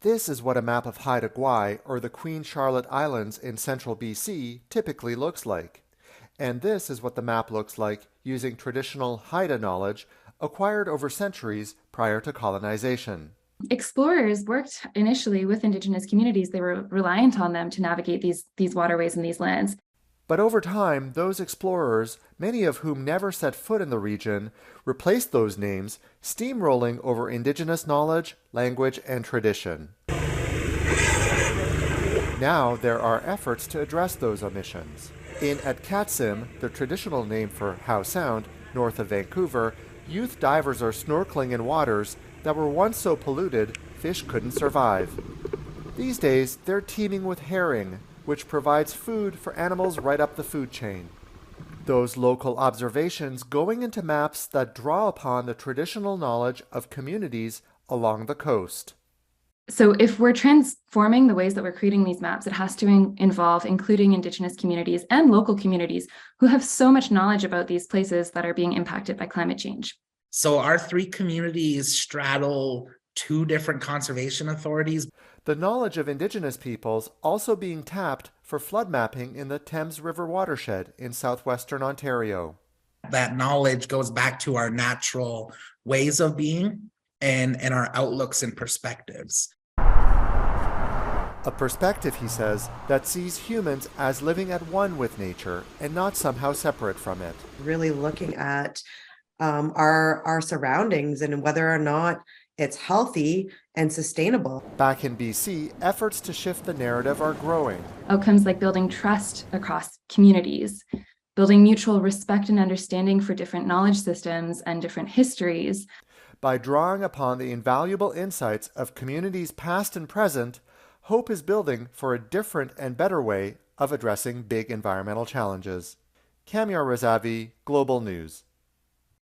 This is what a map of Haida Gwaii or the Queen Charlotte Islands in central BC typically looks like. And this is what the map looks like using traditional Haida knowledge acquired over centuries prior to colonization. Explorers worked initially with Indigenous communities. They were reliant on them to navigate these waterways and these lands. But over time, those explorers, many of whom never set foot in the region, replaced those names, steamrolling over Indigenous knowledge, language, and tradition. Now there are efforts to address those omissions. In Atkatsim, the traditional name for Howe Sound, north of Vancouver, youth divers are snorkeling in waters that were once so polluted fish couldn't survive. These days, they're teeming with herring, which provides food for animals right up the food chain. Those local observations going into maps that draw upon the traditional knowledge of communities along the coast. So if we're transforming the ways that we're creating these maps, it has to involve including Indigenous communities and local communities who have so much knowledge about these places that are being impacted by climate change. So our three communities straddle two different conservation authorities. The knowledge of Indigenous peoples also being tapped for flood mapping in the Thames River watershed in southwestern Ontario. That knowledge goes back to our natural ways of being and our outlooks and perspectives. A perspective, he says, that sees humans as living at one with nature and not somehow separate from it. Really looking at our surroundings and whether or not it's healthy and sustainable. Back in BC, efforts to shift the narrative are growing. Outcomes like building trust across communities, building mutual respect and understanding for different knowledge systems and different histories. By drawing upon the invaluable insights of communities past and present, hope is building for a different and better way of addressing big environmental challenges. Kamyar Razavi, Global News.